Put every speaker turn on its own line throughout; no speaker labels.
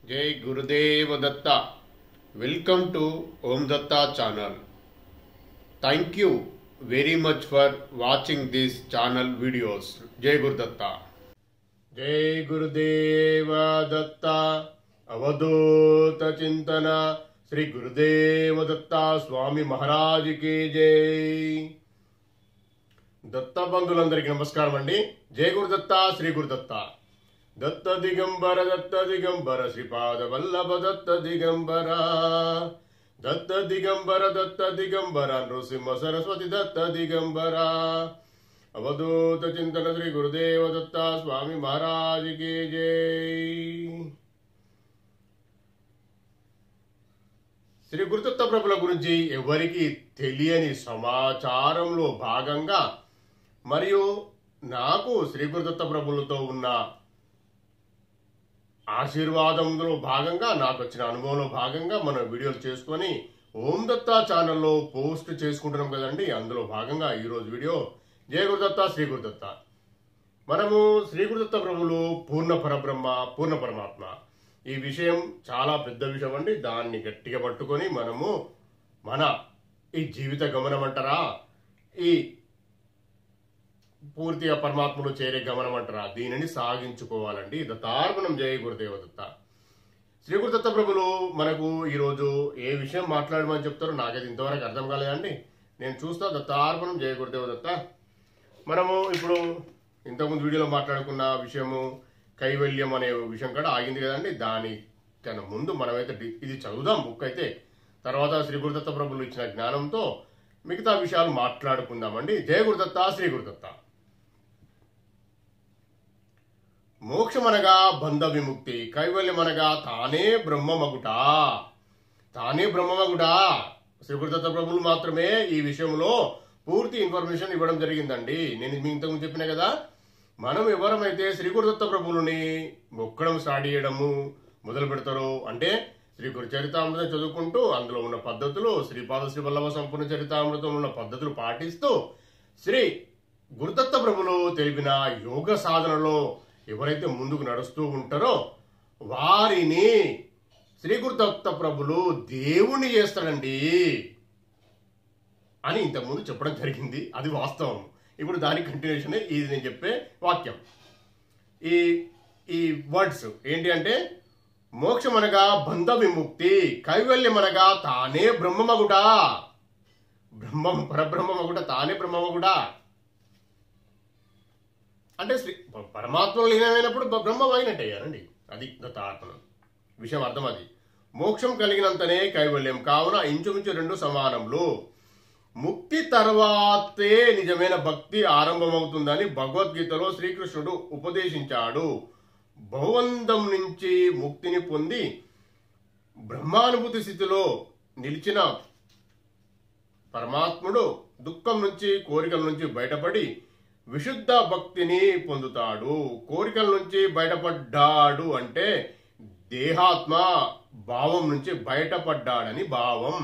जय गुरुदेव Dutta. Welcome to Om Datta channel. Thank you very much for watching this channel videos. जय गुरु दत्ता. जय गुरुदेव दत्ता. अवधूत चिंतन श्री गुरुदेव दत्ता स्वामी महाराज की जय. दत्ता बंधुలందరికీ నమస్కారం అండి. జై గురు దత్తా, శ్రీ గురు దత్తా. दत्त दिगंबर श्रीपाद वल्लभ दत्त दिगंबर नृसिंह सरस्वती दत्त दिगंबर. अवधूत चिंतन श्री गुरुदेव दत्ता स्वामी महाराज की जय. శ్రీ గురుదత్త ప్రభుల గురించి ఎవరికి తెలియని సమాచారంలో భాగంగా మరియు నాకు శ్రీ గురుదత్త ప్రభులతో ఉన్న ఆశీర్వాదంలో భాగంగా నాకు వచ్చిన అనుభవంలో భాగంగా మనం వీడియోలు చేసుకొని ఓం దత్తా ఛానల్లో పోస్ట్ చేసుకుంటున్నాం కదండి. అందులో భాగంగా ఈరోజు వీడియో జయ గురుదత్త శ్రీ గురుదత్త. మనము శ్రీ గురుదత్త ప్రభులు పూర్ణ పరబ్రహ్మ, పూర్ణ పరమాత్మ. ఈ విషయం చాలా పెద్ద విషయం అండి. దాన్ని గట్టిగా పట్టుకొని మనము మన ఈ జీవిత గమనం అంటారా, ఈ పూర్తిగా పరమాత్మలో చేరే గమనం అంటారా, దీనిని సాగించుకోవాలండి. దత్తార్పణం. జయ గురుదేవ దత్త. శ్రీ గురుదత్త ప్రభులు మనకు ఈరోజు ఏ విషయం మాట్లాడమని చెప్తారో నాకైతే ఇంతవరకు అర్థం కాలేదండి. నేను చూస్తా. దత్తార్పణం. జయ గురుదేవ దత్త. మనము ఇప్పుడు ఇంతకుముందు వీడియోలో మాట్లాడుకున్న విషయము కైవల్యం అనే విషయం కూడా ఆగింది కదండి. దానికన్నా ముందు మనమైతే ఇది చదువుదాం బుక్ అయితే. తర్వాత శ్రీ గురుదత్త ప్రభులు ఇచ్చిన జ్ఞానంతో మిగతా విషయాలు మాట్లాడుకుందామండి. జయ గురుదత్త, శ్రీ గురుదత్త. మోక్షమనగా బంధ విముక్తి, కైవల్యమనగా తానే బ్రహ్మమగుట. తానే బ్రహ్మమగుట. శ్రీ గురుదత్త ప్రభులు మాత్రమే ఈ విషయంలో పూర్తి ఇన్ఫర్మేషన్ ఇవ్వడం జరిగిందండి. నేను మీ ఇంతకుముందు చెప్పిన కదా, మనం ఎవరమైతే శ్రీ గురుదత్త ప్రభులని మొక్కడం స్టార్ట్ చేయడము మొదలు పెడతారో, అంటే శ్రీ గురు చరితామృతం చదువుకుంటూ అందులో ఉన్న పద్ధతులు, శ్రీపాద శ్రీ వల్లభ సంపూర్ణ చరితామృతం ఉన్న పద్ధతులు పాటిస్తూ శ్రీ గురుదత్త ప్రభులు తెలిపిన యోగ సాధనలో ఎవరైతే ముందుకు నడుస్తూ ఉంటారో వారిని శ్రీ గురుదత్త ప్రభులు దేవుణ్ణి చేస్తాడండి అని ఇంతకుముందు చెప్పడం జరిగింది. అది వాస్తవం. ఇప్పుడు దాని కంటిన్యూషన్ ఇది నేను చెప్పే వాక్యం. ఈ వర్డ్స్ ఏంటి అంటే, మోక్షమనగా బంధ విముక్తి, కైవల్యమనగా తానే బ్రహ్మమగుడా. బ్రహ్మం పరబ్రహ్మమగుడ, తానే బ్రహ్మమగుడా అంటే పరమాత్మలో లీనమైనప్పుడు బ్రహ్మం అయినట్టు అయ్యారండి. అది దత్తార్పణం విషయం అర్థం. అది మోక్షం కలిగినంతనే కైవల్యం. కావున ఇంచుమించు రెండు సమానములు. ముక్తి తర్వాతే నిజమైన భక్తి ఆరంభమవుతుందని భగవద్గీతలో శ్రీకృష్ణుడు ఉపదేశించాడు. భవబంధం నుంచి ముక్తిని పొంది బ్రహ్మానుభూతి స్థితిలో నిలిచిన పరమాత్ముడు దుఃఖం నుంచి, కోరికల నుంచి బయటపడి విశుద్ధ భక్తిని పొందుతాడు. కోరికల నుంచి బయటపడ్డాడు అంటే దేహాత్మ భావం నుంచి బయటపడ్డాడని భావం.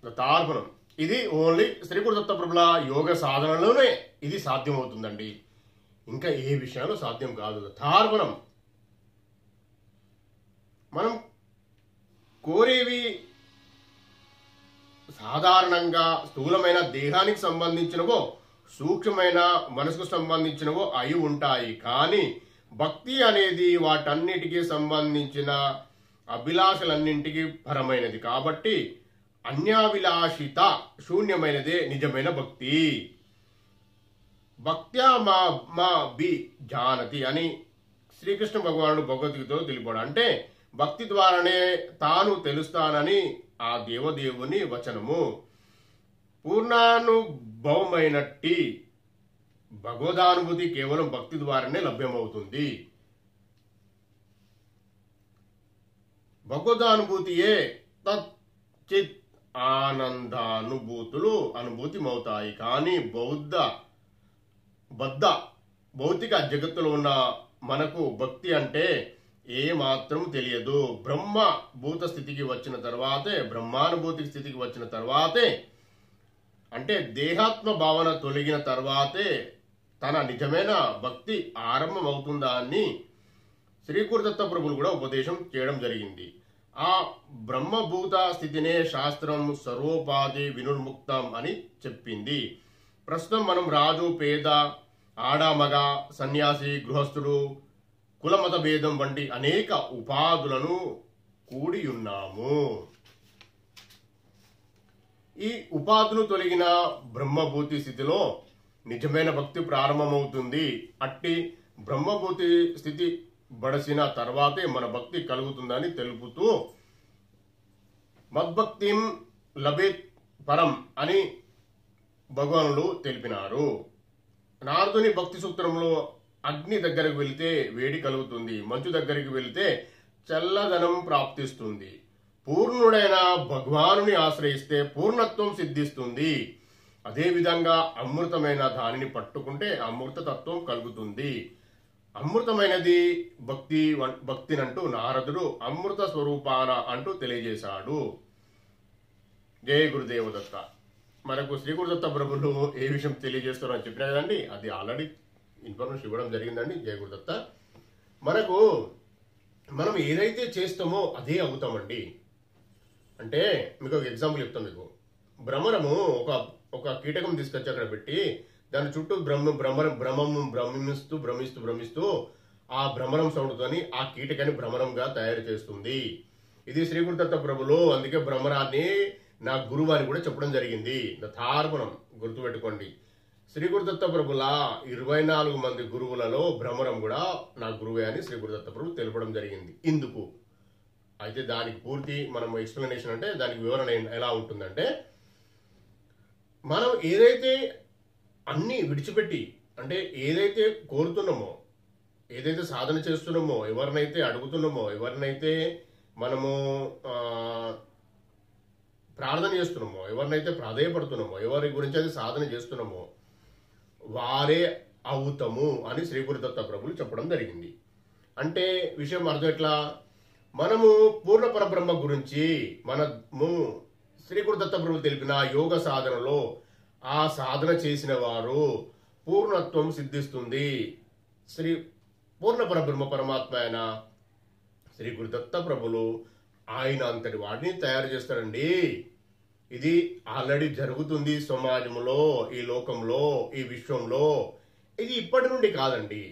దత్తార్పణం. ఇది ఓన్లీ శ్రీ గురుదత్త ప్రభుల యోగ సాధనలోనే ఇది సాధ్యమవుతుందండి. ఇంకా ఏ విషయాలు సాధ్యం కాదు. దత్తార్పణం. మనం కోరేవి సాధారణంగా స్థూలమైన దేహానికి సంబంధించినవో, సూక్ష్మమైన మనసుకు సంబంధించినవో అయి ఉంటాయి. కానీ భక్తి అనేది వాటన్నిటికీ సంబంధించిన అభిలాషలన్నింటికీ పరమైనది కాబట్టి అన్యాభిలాషిత శూన్యమైనదే నిజమైన భక్తి. భక్త్యా మా బి జానతి అని శ్రీకృష్ణ భగవానుడు భగవద్గీతలో తెలిపాడు. అంటే భక్తి ద్వారానే తాను తెలుస్తానని ఆ దేవదేవుని వచనము. పూర్ణానుభవమైనట్టి భగవదానుభూతి కేవలం భక్తి ద్వారానే లభ్యమవుతుంది. భగవదానుభూతియే తచ్చిత్ ఆనందానుభూతులు అనుభూతిమవుతాయి. కానీ భౌతిక జగత్తులో ఉన్న మనకు భక్తి అంటే ఏ మాత్రం తెలియదు. బ్రహ్మ భూత స్థితికి వచ్చిన తర్వాతే, బ్రహ్మానుభూతి స్థితికి వచ్చిన తర్వాతే, అంటే దేహాత్మ భావన తొలగిన తర్వాతే తన నిజమైన భక్తి ఆరంభం అవుతుందా అని శ్రీ గురుదత్త ప్రభులు కూడా ఉపదేశం చేయడం జరిగింది. ఆ బ్రహ్మభూత స్థితినే శాస్త్రం సర్వోపాధి వినుర్ముక్తం అని చెప్పింది. ప్రస్తుతం మనం రాజు, పేద, ఆడ, మగ, సన్యాసి, గృహస్థుడు, కులమత భేదం వంటి అనేక ఉపాధులను కూడి ఉన్నాము. ఈ ఉపాధులు తొలగిన బ్రహ్మభూతి స్థితిలో నిజమైన భక్తి ప్రారంభమవుతుంది. అట్టి బ్రహ్మభూతి స్థితి బడసిన తర్వాతే మన భక్తి కలుగుతుందని తెలుపుతూ మద్భక్తిం లభేత్ పరం అని భగవానులు తెలిపినారు. నారదుని భక్తి సూత్రంలో అగ్ని దగ్గరకు వెళితే వేడి కలుగుతుంది, మంచు దగ్గరికి వెళితే చల్లదనం ప్రాప్తిస్తుంది, పూర్ణుడైన భగవానుని ఆశ్రయిస్తే పూర్ణత్వం సిద్ధిస్తుంది, అదేవిధంగా అమృతమైన దానిని పట్టుకుంటే అమృతతత్వం కలుగుతుంది. అమృతమైనది భక్తినంటూ నారదుడు అమృత స్వరూపాన అంటూ తెలియజేశాడు. జయ గురుదేవదత్త. మనకు శ్రీ గురుదత్త ప్రభులు ఏ విషయం తెలియజేస్తారో అని చెప్పినా కదండి, అది ఆల్రెడీ ఇన్ఫర్మేషన్ ఇవ్వడం జరిగిందండి. జయ గురుదత్త. మనం ఏదైతే చేస్తామో అదే అవుతామండి. అంటే మీకు ఒక ఎగ్జాంపుల్ చెప్తాం. మీకు భ్రమరము ఒక కీటకం తీసుకొచ్చి అక్కడ పెట్టి దాని చుట్టూ భ్రమిస్తూ ఆ భ్రమరం సౌండ్తోని ఆ కీటకాన్ని భ్రమరంగా తయారు చేస్తుంది. ఇది శ్రీ గురుదత్త ప్రభులు. అందుకే భ్రమరాన్ని నా గురువు అని కూడా చెప్పడం జరిగింది. తార్పణం గుర్తుపెట్టుకోండి. శ్రీ గురుదత్త ప్రభుల 24 మంది గురువులలో భ్రమరం కూడా నా గురువే అని శ్రీ గురుదత్త ప్రభు తెలపడం జరిగింది. ఇందుకు అయితే దానికి పూర్తి మనం ఎక్స్ప్లెనేషన్ అంటే దానికి వివరణ ఎలా ఉంటుందంటే, మనం ఏదైతే అన్ని విడిచిపెట్టి అంటే ఏదైతే కోరుతున్నామో, ఏదైతే సాధన చేస్తున్నామో, ఎవరినైతే అడుగుతున్నామో, ఎవరినైతే మనము ప్రార్థన చేస్తున్నామో, ఎవరినైతే ప్రాధేయపడుతున్నామో, ఎవరి గురించి అయితే సాధన చేస్తున్నామో వారే అవుతాము అని శ్రీ గురుదత్త ప్రభులు చెప్పడం జరిగింది. అంటే విషయం అర్థం ఎట్లా? మనము పూర్ణ పరబ్రహ్మ గురించి మనము శ్రీ గురుదత్త ప్రభులు తెలిపిన యోగ సాధనలో ఆ సాధన చేసిన వారు పూర్ణత్వం సిద్ధిస్తుంది. పూర్ణ పరబ్రహ్మ పరమాత్మ అయిన శ్రీ గురుదత్త ప్రభులు ఆయన అంతటి వాటిని తయారు చేస్తారండి. ఇది ఆల్రెడీ జరుగుతుంది సమాజంలో, ఈ లోకంలో, ఈ విశ్వంలో. ఇది ఇప్పటి నుండి కాదండి.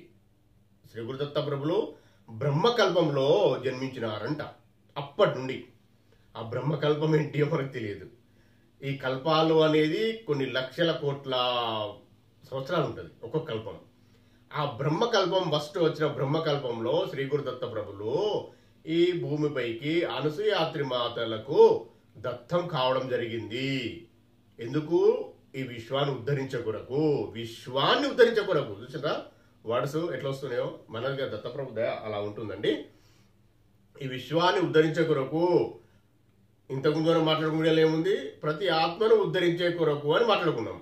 శ్రీ గురుదత్త ప్రభులు బ్రహ్మకల్పంలో జన్మించినారంట. అప్పటి నుండి ఆ బ్రహ్మకల్పం ఏంటి మనకు తెలియదు. ఈ కల్పాలు అనేది కొన్ని లక్షల కోట్ల సంవత్సరాలు ఉంటుంది ఒక్కొక్క కల్పం. ఆ బ్రహ్మకల్పం ఫస్ట్ వచ్చిన బ్రహ్మకల్పంలో శ్రీ గురుదత్త ప్రభులు ఈ భూమిపైకి అనసూయాత్రి మాతలకు దత్తం కావడం జరిగింది. ఎందుకు? ఈ విశ్వాన్ని ఉద్ధరించే కొరకు. చూసారా వర్డ్స్ ఎట్లా వస్తున్నాయో? మనగా దత్తప్రభు దయ అలా ఉంటుందండి. ఈ విశ్వాన్ని ఉద్ధరించే కొరకు. ఇంతకుముందు మనం మాట్లాడుకునే ఏముంది? ప్రతి ఆత్మను ఉద్ధరించే కొరకు అని మాట్లాడుకున్నాం.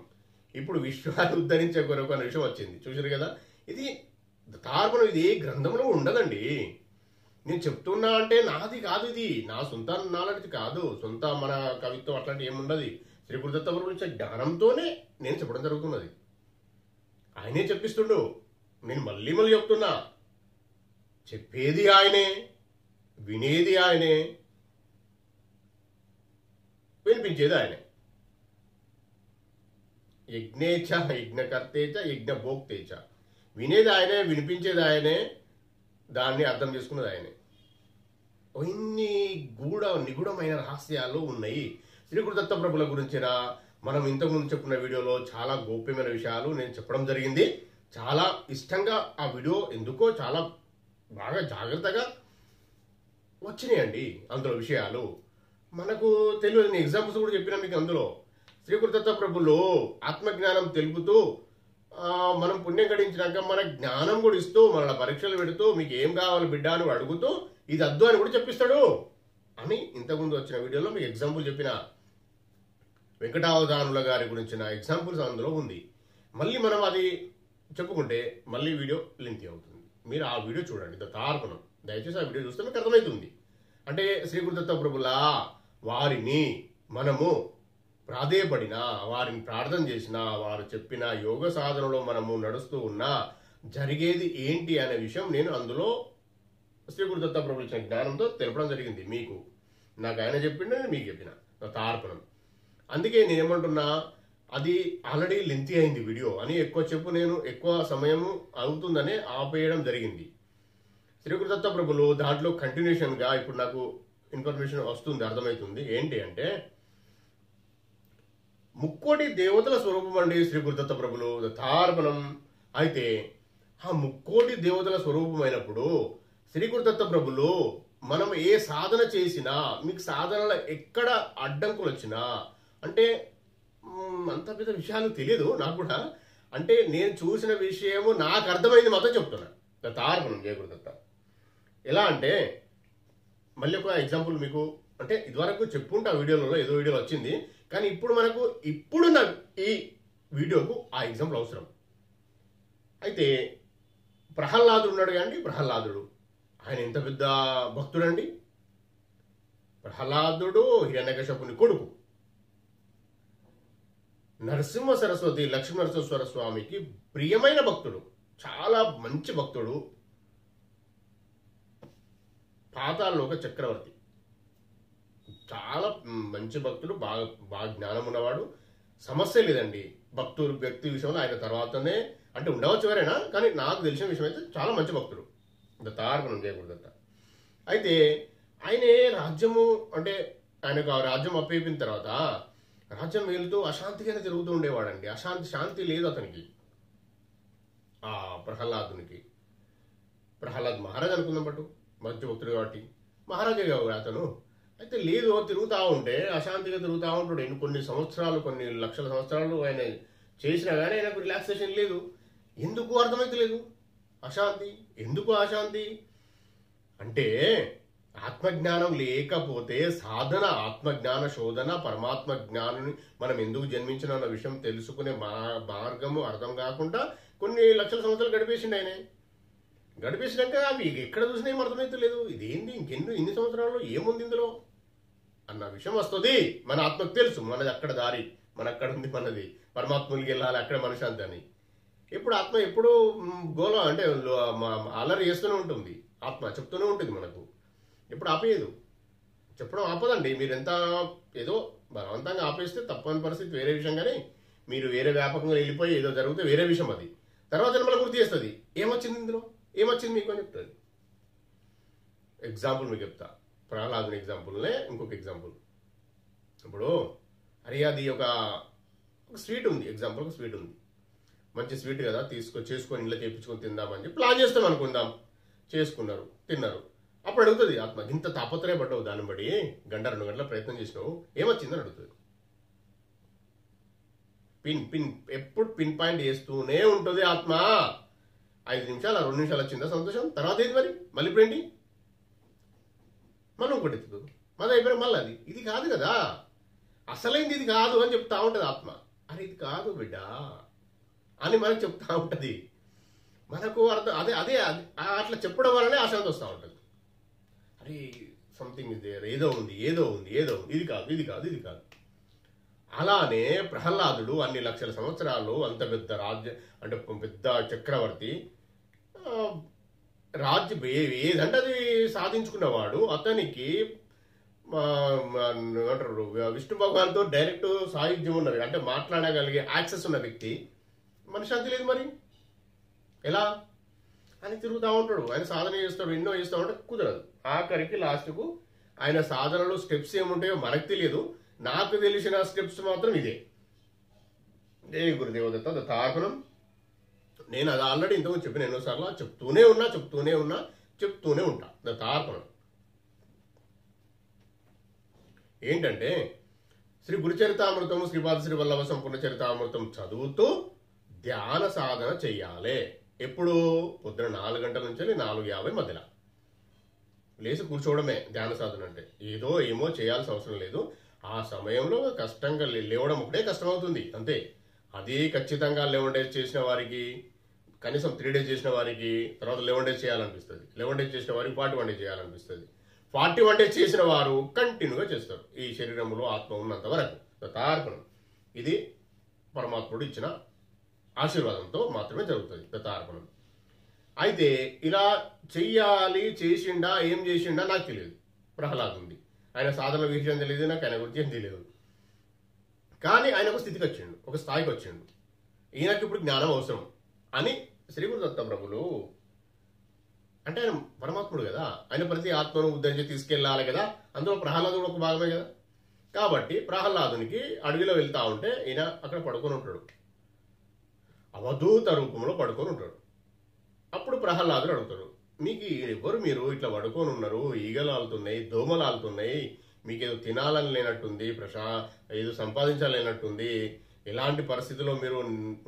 ఇప్పుడు విశ్వాన్ని ఉద్ధరించే కొరకు అనే విషయం వచ్చింది. చూసారు కదా? ఇది తార్పణం. ఇది గ్రంథంలో ఉండదండి. నేను చెప్తున్నా అంటే నాది కాదు, ఇది నా సొంత నాలెడ్జ్ కాదు, సొంత మన కవిత్వం అట్లాంటి ఏముండదు. శ్రీ గురుదత్త గురించి జ్ఞానంతోనే నేను చెప్పడం జరుగుతున్నది. ఆయనే చెప్పిస్తుండు. నేను మళ్ళీ చెప్తున్నా, చెప్పేది ఆయనే, వినేది ఆయనే, వినిపించేది ఆయనే. యజ్ఞేచ్ఛ యజ్ఞకర్తేచ యజ్ఞభోక్తేచ. వినేది ఆయనే, వినిపించేది ఆయనే, దాన్ని అర్థం చేసుకున్నది ఆయనే. ఇన్ని నిగూఢమైన రహస్యాలు ఉన్నాయి శ్రీ గురుదత్త ప్రభుల గురించిన. మనం ఇంతకుముందు చెప్పుకున్న వీడియోలో చాలా గోప్యమైన విషయాలు నేను చెప్పడం జరిగింది. చాలా ఇష్టంగా ఆ వీడియో ఎందుకో చాలా బాగా జాగ్రత్తగా వచ్చినాయండి అందులో విషయాలు. మనకు తెలియదు. ఎగ్జాంపుల్స్ కూడా చెప్పినా మీకు. అందులో శ్రీ గురుదత్త ప్రభులు ఆత్మజ్ఞానం తెలుపుతూ మనం పుణ్యం గడించినాక మన జ్ఞానం కూడా ఇస్తూ మన పరీక్షలు పెడుతూ మీకు ఏం కావాలి బిడ్డ అని అడుగుతూ ఇది అద్దు అని కూడా చెప్పిస్తాడు అని ఇంతకుముందు వచ్చిన వీడియోలో మీకు ఎగ్జాంపుల్ చెప్పిన. వెంకటావధానుల గారి గురించిన ఎగ్జాంపుల్స్ అందులో ఉంది. మళ్ళీ మనం అది చెప్పుకుంటే మళ్ళీ వీడియో లెంతీ అవుతుంది. మీరు ఆ వీడియో చూడండి, తార్పణం. దయచేసి ఆ వీడియో చూస్తే మీకు అర్థమవుతుంది. అంటే శ్రీ గురుదత్త ప్రభుల వారిని మనము ప్రాధేయపడినా, వారిని ప్రార్థన చేసినా, వారు చెప్పిన యోగ సాధనలో మనము నడుస్తూ ఉన్నా జరిగేది ఏంటి అనే విషయం నేను అందులో శ్రీ గురు దత్త ప్రభులు ఇచ్చిన జ్ఞానంతో తెలపడం జరిగింది మీకు. నాకు ఆయన చెప్పిండే మీకు చెప్పిన దత్తార్పణం. అందుకే నేనేమంటున్నా, అది ఆల్రెడీ లెంతీ అయింది వీడియో అని నేను ఎక్కువ సమయం అవుతుందని ఆపేయడం జరిగింది. శ్రీ గురు దత్త ప్రభులు దాంట్లో కంటిన్యూషన్గా ఇప్పుడు నాకు ఇన్ఫర్మేషన్ వస్తుంది, అర్థమవుతుంది. ఏంటి అంటే, ముక్కోటి దేవతల స్వరూపం అండి శ్రీ గురుదత్త ప్రభులు దత్తార్పణం. అయితే ఆ ముక్కోటి దేవతల స్వరూపమైనప్పుడు శ్రీ గురుదత్త ప్రభులు మనం ఏ సాధన చేసినా, మీకు సాధనలో ఎక్కడ అడ్డంకులు వచ్చినా, అంటే అంత పెద్ద విషయాలు తెలియదు నాకు కూడా, అంటే నేను చూసిన విషయము నాకు అర్థమైంది మాత్రం చెప్తున్నా. దత్తార్పణం జయ గురుదత్త. ఎలా అంటే, మళ్ళీ ఒక ఎగ్జాంపుల్ మీకు, అంటే ఇదివరకు చెప్పుకుంటే ఆ వీడియోలలో ఏదో వీడియోలో వచ్చింది, కానీ ఇప్పుడు నాకు ఈ వీడియోకు ఆ ఎగ్జాంపుల్ అవసరం. అయితే ప్రహ్లాదుడు ఉన్నాడు కానీ, ప్రహ్లాదుడు ఆయన ఎంత పెద్ద భక్తుడండి. ప్రహ్లాదుడు హిరణ్యకశపుని కొడుకు. నరసింహ సరస్వతి లక్ష్మీ నరసింహేశ్వర స్వామికి ప్రియమైన భక్తుడు, చాలా మంచి భక్తుడు, పాతాళలోక చక్రవర్తి, చాలా మంచి భక్తుడు, బాగా జ్ఞానం ఉన్నవాడు. సమస్య లేదండి వ్యక్తి విషయంలో. ఆయన తర్వాతనే అంటే ఉండవచ్చు ఎవరైనా, కానీ నాకు తెలిసిన విషయం అయితే చాలా మంచి భక్తుడు దత్తార్పణం జయ గురుదత్త. అయితే ఆయనే రాజ్యము, అంటే ఆయనకు ఆ రాజ్యం అప్పయిపోయిన తర్వాత రాజ్యం వెళ్తూ అశాంతిగానే తిరుగుతూ ఉండేవాడండి. శాంతి లేదు అతనికి, ఆ ప్రహ్లాదునికి. ప్రహ్లాద్ మహారాజ్ అనుకుందాం పట్టు, మంచి భక్తుడు కాబట్టి మహారాజే కావు అతను. అయితే లేదు, తిరుగుతూ ఉంటే అశాంతిగా తిరుగుతూ ఉంటాడు. కొన్ని సంవత్సరాలు, కొన్ని లక్షల సంవత్సరాలు ఆయన చేసినా కానీ ఆయనకు రిలాక్సేషన్ లేదు. ఎందుకు అర్థమైతే లేదు. అశాంతి ఎందుకు అశాంతి అంటే, ఆత్మజ్ఞానం లేకపోతే సాధన, ఆత్మజ్ఞాన శోధన, పరమాత్మ జ్ఞానాన్ని మనం ఎందుకు జన్మించిన అన్న విషయం తెలుసుకునే మార్గము అర్థం కాకుండా కొన్ని లక్షల సంవత్సరాలు గడిపేసిండు ఆయన. గడిపేసినాక అవి ఎక్కడ చూసినా ఏం అర్థమైతే లేదు. ఇదేంటి ఇన్ని సంవత్సరాల్లో ఏముంది ఇందులో అన్న విషయం వస్తుంది. మన ఆత్మకు తెలుసు మనది అక్కడ దారి, అక్కడ ఉంది మనది, పరమాత్మకి వెళ్ళాలి, అక్కడ మనశాంతి అని. ఇప్పుడు ఆత్మ ఎప్పుడు గోల అంటే అల్లరి చేస్తూనే ఉంటుంది. ఆత్మ చెప్తూనే ఉంటుంది మనకు, ఎప్పుడు ఆపేయదు. చెప్పడం ఆపదండి. మీరు ఎంత ఏదో బలవంతంగా ఆపేస్తే తప్పని పరిస్థితి వేరే విషయం, కానీ మీరు వేరే వ్యాపకంగా వెళ్ళిపోయి ఏదో జరిగితే వేరే విషయం. అది తర్వాత మళ్ళీ గుర్తు చేస్తుంది, ఏమొచ్చింది ఇందులో, ఏమొచ్చింది మీకు అని చెప్తుంది. ఎగ్జాంపుల్ మీకు చెప్తా, ప్రహ్లాదుని ఎగ్జాంపుల్నే ఇంకొక ఎగ్జాంపుల్. ఇప్పుడు అరే అది ఒక స్వీట్ ఉంది, ఎగ్జాంపుల్ ఒక స్వీట్ ఉంది, మంచి స్వీట్ కదా, చేసుకొని ఇంట్లో చేయించుకొని తిందామని చెప్పి ప్లాన్ చేస్తాం అనుకుందాం. చేసుకున్నారు, తిన్నారు. అప్పుడు అడుగుతుంది ఆత్మ, ఇంత తాపత్రయపడ్డావు, దాన్ని బట్టి 1-2 గంటల ప్రయత్నం చేసినావు, ఏమొచ్చిందని అడుగుతుంది. ఎప్పుడు పిన్ పాయింట్ చేస్తూనే ఉంటుంది ఆత్మ. 5 నిమిషాలు 2 నిమిషాలు వచ్చిందా సంతోషం, తర్వాత ఏంటి మరి, మళ్ళీ ఇప్పుడు ఏంటి, మనం ఒకటి ఎత్తుతుంది, మళ్ళీ అయిపోయినా మళ్ళీ అది ఇది కాదు కదా, అసలైంది ఇది కాదు అని చెప్తా ఉంటుంది ఆత్మ. అరే ఇది కాదు బిడ్డ అని మనకు చెప్తా ఉంటుంది. మనకు అర్థం అదే అదే అట్లా చెప్పడం వల్లనే అశాంతి వస్తూ ఉంటుంది. అరే సంథింగ్ ఇస్ దేర్, ఏదో ఉంది, ఇది కాదు. అలానే ప్రహ్లాదుడు అన్ని లక్షల సంవత్సరాలు అంత పెద్ద రాజ్యం, అంటే పెద్ద చక్రవర్తి, రాజ్యం ఏదంటే అది సాధించుకున్నవాడు. అతనికి అంటారు విష్ణు భగవాన్తో డైరెక్ట్ సాయుధ్యం ఉన్నది, అంటే మాట్లాడగలిగే యాక్సెస్ ఉన్న వ్యక్తి. మనశ్శాంతి లేదు, మరి ఎలా అని తిరుగుతూ ఉంటాడు. ఆయన సాధన చేస్తాడు, ఎన్నో చేస్తూ ఉంటే కుదరదు. ఆఖరికి లాస్ట్కు ఆయన సాధనలో స్టెప్స్ ఏముంటాయో మనకు తెలియదు, నాకు తెలిసిన స్టెప్స్ మాత్రం ఇదే. జయ గురుదేవదత్త దత్తార్పణం. నేను అది ఆల్రెడీ ఇంతకుముందు చెప్పిన ఎన్నోసార్లు, చెప్తూనే ఉంటా దత్తార్పణం. ఏంటంటే శ్రీ గురుచరితామృతం, శ్రీపాద శ్రీ వల్లభ సంపూర్ణ చరితామృతం చదువుతూ ధ్యాన సాధన చెయ్యాలి. ఎప్పుడు పొద్దున 4 గంటల నుంచి 4:50 మధ్యలో లేచి కూర్చోవడమే ధ్యాన సాధన. అంటే ఏమో చేయాల్సిన అవసరం లేదు. ఆ సమయంలో కష్టంగా లేవడం ఒకటే కష్టమవుతుంది అంతే. అదే ఖచ్చితంగా 11 days చేసిన వారికి, కనీసం 3 days చేసిన వారికి తర్వాత 11 days చేయాలనిపిస్తుంది. 11 days చేసిన వారికి 41 days చేయాలనిపిస్తుంది. 41 days చేసిన వారు కంటిన్యూగా చేస్తారు ఈ శరీరంలో ఆత్మ ఉన్నంత వరకు. దత్తార్పణం ఇది పరమాత్ముడు ఇచ్చిన ఆశీర్వాదంతో మాత్రమే జరుగుతుంది దత్తార్పణం. అయితే ఇలా చెయ్యాలి, చేసిండా, ఏం చేసిండా నాకు తెలియదు. ప్రహ్లాద్ ఉంది, ఆయన సాధన విషయం తెలియదు, నాకు ఆయన గురించి ఏం తెలియదు. కానీ ఆయన ఒక స్థితికి వచ్చిండు, ఒక స్థాయికి వచ్చిండు. ఈయనకి ఇప్పుడు జ్ఞానం అవసరం అని శ్రీ గురుదత్త ప్రభులు, అంటే ఆయన పరమాత్ముడు కదా, ఆయన ప్రతి ఆత్మను ఉద్ధరించి తీసుకెళ్ళాలి కదా, అందులో ప్రహ్లాదుడు ఒక భాగమే కదా. కాబట్టి ప్రహ్లాదునికి అడవిలో వెళ్తా ఉంటే ఈయన అక్కడ పడుకొని ఉంటాడు, అవధూత రూపంలో పడుకొని ఉంటాడు. అప్పుడు ప్రహ్లాదుడు అడుగుతాడు, మీకు ఎవరు, మీరు ఇట్లా పడుకొని ఉన్నారు, ఈగలు ఆలుతున్నాయి, దోమలు ఆలుతున్నాయి, మీకేదో తినాలని లేనట్టుంది, ఏదో సంపాదించాలనేనట్టుంది, ఎలాంటి పరిస్థితిలో మీరు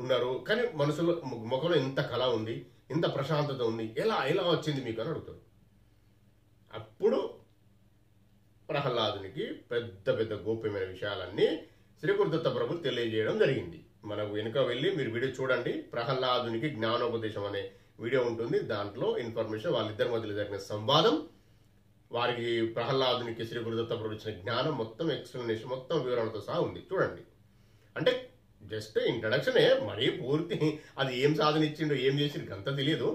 ఉన్నారు, కానీ మనసులో ముఖంలో ఇంత కళ ఉంది, ఇంత ప్రశాంతత ఉంది, ఎలా ఎలా వచ్చింది మీకు అని అడుగుతాడు. అప్పుడు ప్రహ్లాదునికి పెద్ద పెద్ద గోప్యమైన విషయాలన్నీ శ్రీ గురుదత్త ప్రభులు తెలియజేయడం జరిగింది. మనకు వెనుక వెళ్ళి మీరు వీడియో చూడండి, ప్రహ్లాదునికి జ్ఞానోపదేశం అనే వీడియో ఉంటుంది. దాంట్లో ఇన్ఫర్మేషన్, వాళ్ళిద్దరి మధ్యలో జరిగిన సంవాదం, వారికి ప్రహ్లాదునికి శ్రీ గురుదత్త ప్రభు ఇచ్చిన జ్ఞానం మొత్తం ఎక్స్ప్లెనేషన్, మొత్తం వివరణతో సహా ఉంది, చూడండి. అంటే జస్ట్ ఇంట్రడక్షనే, మరీ పూర్తి అది ఏం సాధన ఇచ్చిండో, ఏం చేసిండు అంత తెలియదు.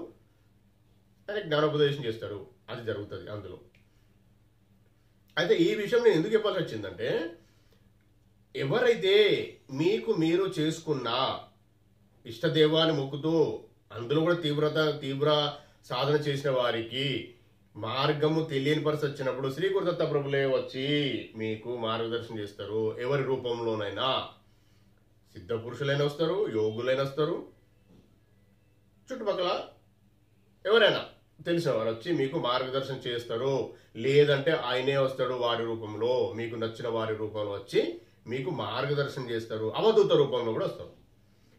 ఆయన జ్ఞానోపదేశం చేస్తాడు, అది జరుగుతుంది అందులో. అయితే ఈ విషయం నేను ఎందుకు చెప్పాల్సి వచ్చిందంటే, ఎవరైతే మీకు మీరు చేసుకున్న ఇష్టదేవాన్ని మొక్కుతూ అందులో కూడా తీవ్ర సాధన చేసిన వారికి మార్గము తెలియని పరిస్థితి వచ్చినప్పుడు శ్రీ గురుదత్త ప్రభులే వచ్చి మీకు మార్గదర్శనం చేస్తారు. ఎవరి రూపంలోనైనా, సిద్ధ పురుషులైనా వస్తారు, యోగులైనా వస్తారు, చుట్టుపక్కల ఎవరైనా తెలిసిన వారు వచ్చి మీకు మార్గదర్శనం చేస్తారు. లేదంటే ఆయనే వస్తాడు వారి రూపంలో, మీకు నచ్చిన వారి రూపంలో వచ్చి మీకు మార్గదర్శనం చేస్తారు. అవధూత రూపంలో కూడా వస్తారు.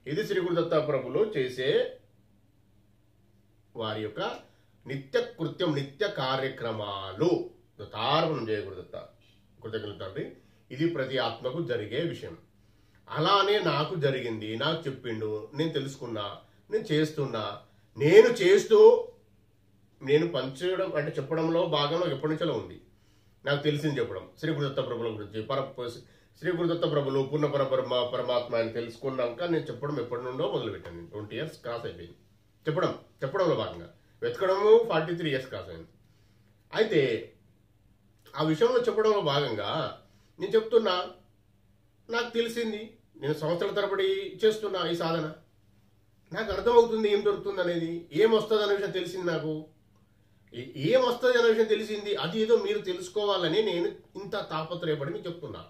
ఇది శ్రీ గురుదత్త ప్రభులు చేసే వారి యొక్క నిత్య కృత్యం, నిత్య కార్యక్రమాలు. దత్తార్పణం జయ గురుదత్త. కృతజ్ఞతలు తండ్రి. ఇది ప్రతి ఆత్మకు జరిగే విషయం. అలానే నాకు జరిగింది, నాకు చెప్పిండు, నేను తెలుసుకున్నా, నేను చేస్తున్నా. నేను చేస్తూ నేను పంచడం అంటే చెప్పడంలో భాగంలో ఎప్పటి నుంచో ఉంది. నాకు తెలిసింది చెప్పడం శ్రీ గురుదత్త ప్రభుల గురించి. శ్రీ గురుదత్త ప్రభులు పూర్ణ పరమాత్మ అని తెలుసుకున్నాక నేను చెప్పడం ఎప్పటి నుండో మొదలుపెట్టాను. నేను 20 years క్రాస్ అయిపోయింది చెప్పడంలో భాగంగా. వెతకడము 43 years క్రాస్ అయింది. అయితే ఆ విషయంలో చెప్పడంలో భాగంగా నేను చెప్తున్నా, నాకు తెలిసింది, నేను సంవత్సరాల తరబడి చేస్తున్నా ఈ సాధన, నాకు అర్థమవుతుంది ఏం దొరుకుతుంది అనేది, ఏం వస్తుంది అనే విషయం తెలిసింది. నాకు ఏం వస్తుంది అనే విషయం తెలిసింది. అది ఏదో మీరు తెలుసుకోవాలని నేను ఇంత తాపత్రయపడి మీకు చెప్తున్నా.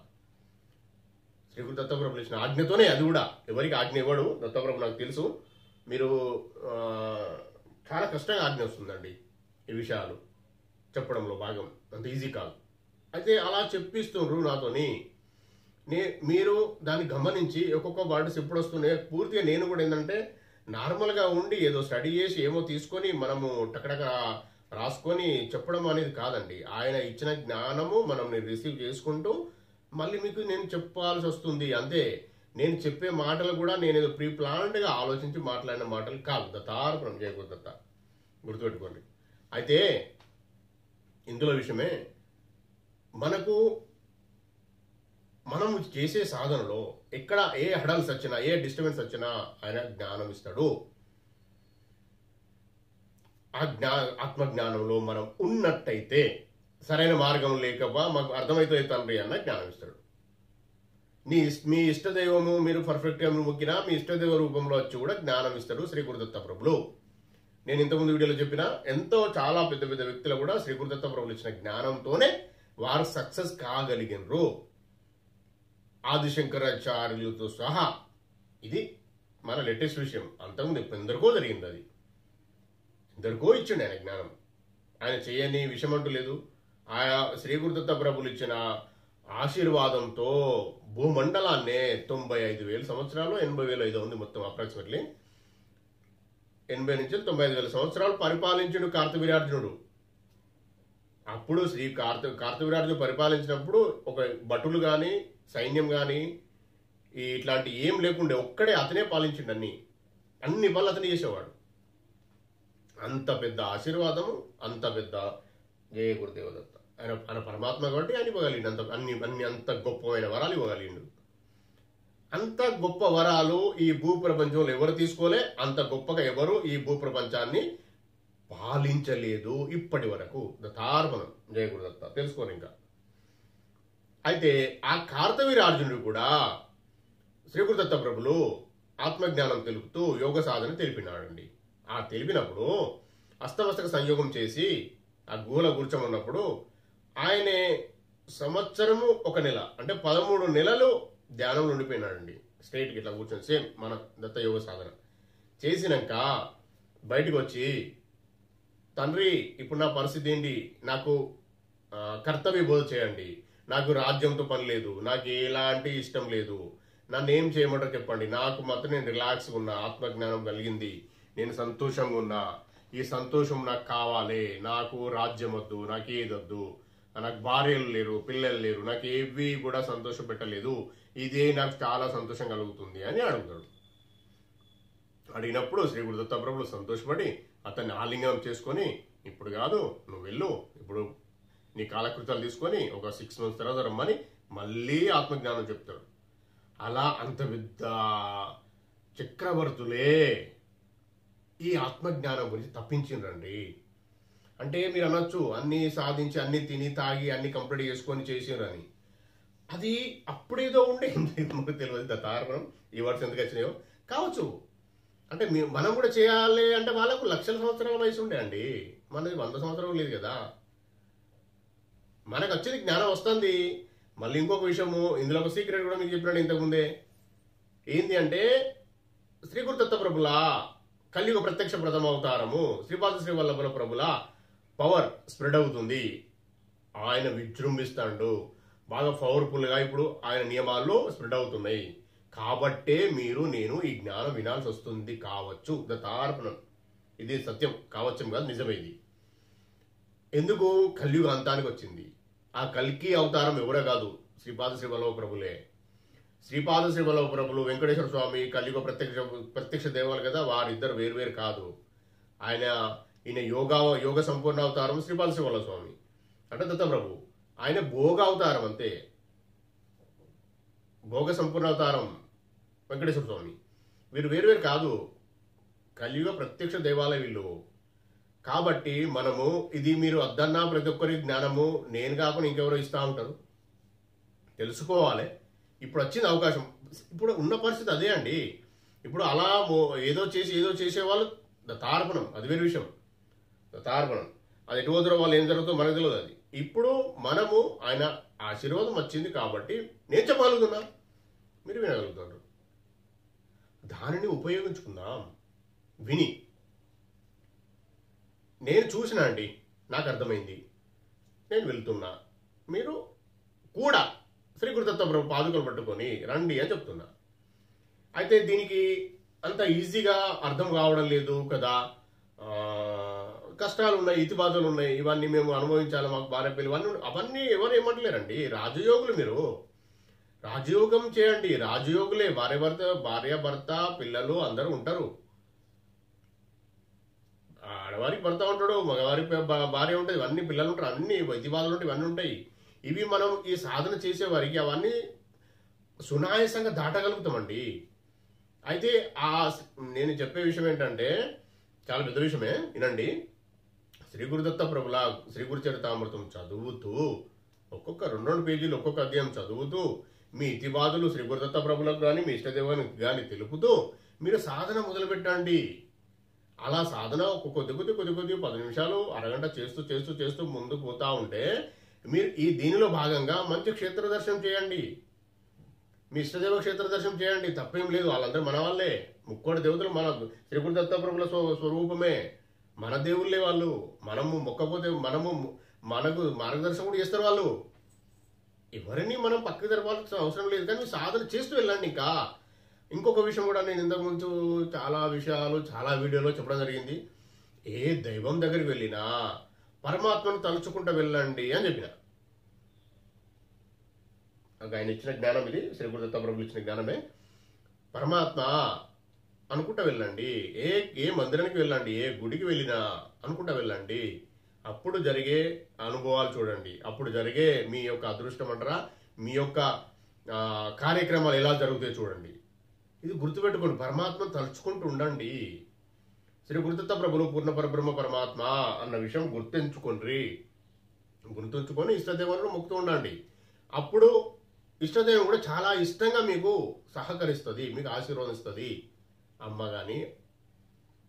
శ్రీ గురు దత్తప్రభులు ఇచ్చిన ఆజ్ఞతోనే, అది కూడా ఎవరికి ఆజ్ఞ ఇవ్వడు దత్తప్రభు, నాకు తెలుసు. మీరు చాలా కష్టంగా ఆజ్ఞ వస్తుందండి ఈ విషయాలు చెప్పడంలో భాగం, అంత ఈజీ కాదు. అయితే అలా చెప్పిస్తుండ్రు నాతోని. మీరు దాన్ని గమనించి ఒక్కొక్క వర్డ్స్ ఎప్పుడు వస్తున్నాయి పూర్తిగా. నేను కూడా ఏంటంటే నార్మల్గా ఉండి ఏదో స్టడీ చేసి ఏమో తీసుకొని మనము టకటక రాసుకొని చెప్పడం అనేది కాదండి. ఆయన ఇచ్చిన జ్ఞానము మనం రిసీవ్ చేసుకుంటూ మళ్ళీ మీకు నేను చెప్పాల్సి వస్తుంది అంతే. నేను చెప్పే మాటలు కూడా నేను ఏదో ప్రీ ప్లాన్డ్గా ఆలోచించి మాట్లాడిన మాటలు కాదు. దత్తార్పణం జయ గురుదత్త, గుర్తుపెట్టుకోండి. అయితే ఇందులో విషయమే, మనం చేసే సాధనలో ఎక్కడ ఏ హడల్స్ వచ్చినా, ఏ డిస్టర్బెన్స్ వచ్చినా ఆయన జ్ఞానం ఇస్తాడు. ఆ ఆత్మజ్ఞానంలో మనం ఉన్నట్టయితే, సరైన మార్గం లేకపో మాకు అర్థమవుతుంది తండ్రి అన్న జ్ఞానం ఇస్తాడు. మీ ఇష్టదైవము మీరు పర్ఫెక్ట్గా మొక్కినా మీ ఇష్టదైవ రూపంలో వచ్చి కూడా జ్ఞానం ఇస్తాడు శ్రీ గురుదత్త ప్రభులు. నేను ఇంతకుముందు వీడియోలో చెప్పిన చాలా పెద్ద పెద్ద వ్యక్తులు కూడా శ్రీ గురుదత్త ప్రభులు ఇచ్చిన జ్ఞానంతోనే వారు సక్సెస్ కాగలిగినరు, ఆదిశంకరాచార్యులతో సహా. ఇది మన లేటెస్ట్ విషయం. అంతకుముందు ఎందరికో జరిగింది, అది ఎందరికో ఇచ్చిండు ఆయన జ్ఞానం. ఆయన చేయని విషయం అంటూ లేదు. ఆయా శ్రీ గురుదత్త ప్రభులు ఇచ్చిన ఆశీర్వాదంతో భూమండలాన్నే 95,000 సంవత్సరాలు, 80,500 ఉంది మొత్తం, అప్రాక్సిమేట్లీ 80 నుంచి 95,000 సంవత్సరాలు పరిపాలించుడు కార్తవీర్యార్జునుడు. అప్పుడు శ్రీ కార్తవీర్యార్జునుడు పరిపాలించినప్పుడు ఒక భటులు కానీ సైన్యం కానీ ఇట్లాంటి ఏం లేకుండే, ఒక్కడే అతనే పాలించిండు. అన్ని పనులు అతనే చేసేవాడు. అంత పెద్ద ఆశీర్వాదము, అంత పెద్ద జయ గురుదేవదత్త. ఆయన పరమాత్మ కాబట్టి ఆయన ఇవ్వగలిగిండు అంత గొప్పమైన వరాలు ఇవ్వగలిగిండు. అంత గొప్ప వరాలు ఈ భూప్రపంచంలో ఎవరు తీసుకోలే, అంత గొప్పగా ఎవరు ఈ భూప్రపంచాన్ని పాలించలేదు ఇప్పటి వరకు. దత్తార్పణం. జయ గురుదత్త. తెలుసుకోరు ఇంకా. అయితే ఆ కార్తవీర్యార్జునుడు కూడా శ్రీ గురుదత్త ప్రభులు ఆత్మజ్ఞానం తెలుపుతూ యోగ సాధన తెలిపినాడండి. ఆ తెలిపినప్పుడు అస్తమస్తక సంయోగం చేసి ఆ గూల కూర్చోమన్నప్పుడు ఆయనే సంవత్సరము 1 నెల అంటే 13 నెలలు ధ్యానంలో ఉండిపోయినాడండి. స్ట్రైట్కి ఇట్లా కూర్చొని సేమ్ మన దత్త యోగ సాధన చేసినాక బయటకు వచ్చి, తండ్రి ఇప్పుడు నా పరిస్థితి ఏంటి, నాకు కర్తవ్య బోధ చేయండి, నాకు రాజ్యంతో పని లేదు, నాకు ఎలాంటి ఇష్టం లేదు, నన్ను ఏం చేయమంటారో చెప్పండి, నాకు మాత్రం నేను రిలాక్స్గా ఉన్నా, ఆత్మజ్ఞానం కలిగింది, నేను సంతోషంగా ఉన్నా, ఈ సంతోషం నాకు కావాలి, నాకు రాజ్యం వద్దు, నాకు ఏది వద్దు, నాకు భార్యలు లేరు, పిల్లలు లేరు, నాకు ఏవి కూడా సంతోషం పెట్టలేదు, ఇదే నాకు చాలా సంతోషం కలుగుతుంది అని అడుగుతాడు. అడిగినప్పుడు శ్రీ గురుదత్త ప్రభులు సంతోషపడి అతన్ని ఆలింగనం చేసుకొని, ఇప్పుడు కాదు నువ్వు వెళ్ళు, ఇప్పుడు నీ కాలకృతాలు తీసుకొని ఒక 6 months తర్వాత రమ్మని మళ్ళీ ఆత్మజ్ఞానం చెప్తాడు. అలా అంత పెద్ద చక్రవర్తులే ఈ ఆత్మజ్ఞానం గురించి తప్పించిండ్రండి. అంటే మీరు అనొచ్చు అన్ని సాధించి అన్ని తిని తాగి అన్ని కంప్లీట్ చేసుకొని చేసిరని. అది అప్పుడేదో ఉండే మనకు తెలియదు. దత్తార్పణం ఈ వర్డ్స్ ఎందుకు వచ్చినాయో కావచ్చు. అంటే మనం కూడా చేయాలి అంటే వాళ్ళకు లక్షల సంవత్సరాల వయసు ఉండే అండి, మనది 100 సంవత్సరాలు లేదు కదా. మనకు వచ్చింది జ్ఞానం వస్తుంది. మళ్ళీ ఇంకొక విషయము, ఇందులో ఒక సీక్రెట్ కూడా మీకు చెప్పినాడు ఇంతకుముందే. ఏంది అంటే శ్రీ గురుదత్త ప్రభుల కలియుగ ప్రత్యక్ష ప్రథమ అవతారము శ్రీపాద శ్రీ వల్లభుల ప్రభుల పవర్ స్ప్రెడ్ అవుతుంది. ఆయన విజృంభిస్తాడు బాగా పవర్ఫుల్గా. ఇప్పుడు ఆయన నియమాల్లో స్ప్రెడ్ అవుతున్నాయి కాబట్టే మీరు నేను ఈ జ్ఞానం వినాల్సి వస్తుంది కావచ్చు. దత్తార్పణం. ఇది సత్యం కావచ్చు కాదు, నిజమే. ఇది ఎందుకు కలియుగ అంతానికి వచ్చింది. ఆ కల్కి అవతారం ఎవరే కాదు, శ్రీపాద శ్రీ వల్లభ ప్రభులే. శ్రీపాద శ్రీ వల్లభ ప్రభులు వెంకటేశ్వర స్వామి కలియుగ ప్రత్యక్ష దేవాలు కదా, వారిద్దరు వేరు కాదు. ఈయన యోగ సంపూర్ణ అవతారం శ్రీపాద శ్రీ వల్లభ స్వామి అంటే దత్త ప్రభు. ఆయన భోగ అవతారం అంతే, భోగ సంపూర్ణ అవతారం వెంకటేశ్వర స్వామి. వీరు వేరు కాదు, కలియుగ ప్రత్యక్ష దేవాలయ వీళ్ళు. కాబట్టి మనము ఇది మీరు వద్దన్నా ప్రతి ఒక్కరి జ్ఞానము నేను కాకుండా ఇంకెవరో ఇస్తూ ఉంటారు, తెలుసుకోవాలి. ఇప్పుడు వచ్చింది అవకాశం, ఇప్పుడు ఉన్న పరిస్థితి అదే అండి. ఇప్పుడు అలా ఏదో చేసేవాళ్ళు దత్తార్పణం, అది వేరే విషయం. దత్తార్పణం అది ఎటు వద్దరో వాళ్ళు ఏం జరుగుతుందో మనకు తెలియదు. అది ఇప్పుడు మనము ఆయన ఆశీర్వాదం వచ్చింది కాబట్టి నేను చెప్పగలుగుతున్నా, మీరు వినగలుగుతారు. దానిని ఉపయోగించుకుందాం. విని నేను చూసినా అండి, నాకు అర్థమైంది, నేను వెళ్తున్నా, మీరు కూడా శ్రీ గురుదత్త ప్రభు పాదుకలు పట్టుకొని రండి అని చెప్తున్నా. అయితే దీనికి అంత ఈజీగా అర్థం కావడం లేదు కదా, కష్టాలు ఉన్నాయి, ఇతి బాధలు ఉన్నాయి, ఇవన్నీ మేము అనుభవించాలి, మాకు భార్య పిల్లలు అవన్నీ ఎవరు ఏమంటలేరండి. రాజయోగులు, మీరు రాజయోగం చేయండి, రాజయోగులే. భార్య భర్త పిల్లలు అందరూ ఉంటారు. ఆడవారికి భర్త ఉంటాడు, మగవారికి భార్య ఉంటుంది, ఇవన్నీ పిల్లలు ఉంటారు, అన్ని ఇతి బాధలు ఉంటాయి, ఇవన్నీ ఉంటాయి. ఇవి మనం ఈ సాధన చేసేవారికి అవన్నీ సునాయాసంగా దాటగలుగుతామండి. అయితే నేను చెప్పే విషయం ఏంటంటే చాలా పెద్ద విషయమే, వినండి. శ్రీ గురుదత్త ప్రభుల శ్రీ గురు చరితామృతం చదువుతూ ఒక్కొక్క 2 పేజీలు ఒక్కొక్క అధ్యాయం చదువుతూ మీ ఇతిబాధలు శ్రీ గురుదత్త ప్రభులకు కానీ మీ ఇష్టదేవానికి కానీ తెలుపుతూ మీరు సాధన మొదలు పెట్టండి. అలా సాధన కొద్ది 10 నిమిషాలు అరగంట చేస్తూ ముందుకు పోతా ఉంటే మీరు దీనిలో భాగంగా మంచి క్షేత్ర దర్శనం చేయండి, మీ ఇష్టదేవ క్షేత్ర దర్శనం చేయండి, తప్పేం లేదు. వాళ్ళందరూ మన వాళ్ళే, 3 దేవతలు మన శ్రీ గురుదత్త ప్రభుల స్వరూపమే, మన దేవుళ్ళే వాళ్ళు. మనము మొక్కపోతే మనకు మార్గదర్శనం కూడా చేస్తారు వాళ్ళు. ఎవరిని మనం పక్కకి జరపాల్సిన అవసరం లేదు, కానీ సాధన చేస్తూ వెళ్ళండి. ఇంకొక విషయం కూడా నేను ఇంతకుముందు చాలా విషయాలు చాలా వీడియోలో చెప్పడం జరిగింది. ఏ దైవం దగ్గరికి వెళ్ళినా పరమాత్మను తలుచుకుంటూ వెళ్ళండి అని చెప్పిన. ఆయన ఇచ్చిన జ్ఞానం ఇది, శ్రీ గురుదత్త ప్రభులు ఇచ్చిన జ్ఞానమే. పరమాత్మ అనుకుంటా వెళ్ళండి, ఏ మందిరానికి వెళ్ళండి, ఏ గుడికి వెళ్ళినా అనుకుంటా వెళ్ళండి. అప్పుడు జరిగే అనుభవాలు చూడండి, అప్పుడు జరిగే మీ యొక్క అదృష్టం అంటారా, మీ యొక్క కార్యక్రమాలు ఎలా జరుగుతాయో చూడండి. ఇది గుర్తుపెట్టుకోండి, పరమాత్మను తలుచుకుంటూ ఉండండి. శ్రీ గురుదత్త ప్రభులు పూర్ణ పరబ్రహ్మ పరమాత్మ అన్న విషయం గుర్తుంచుకొని ఇష్టదేవులను మొక్కుతూ ఉండండి. అప్పుడు ఇష్టదేవం కూడా చాలా ఇష్టంగా మీకు సహకరిస్తుంది, మీకు ఆశీర్వదిస్తుంది. అమ్మ కానీ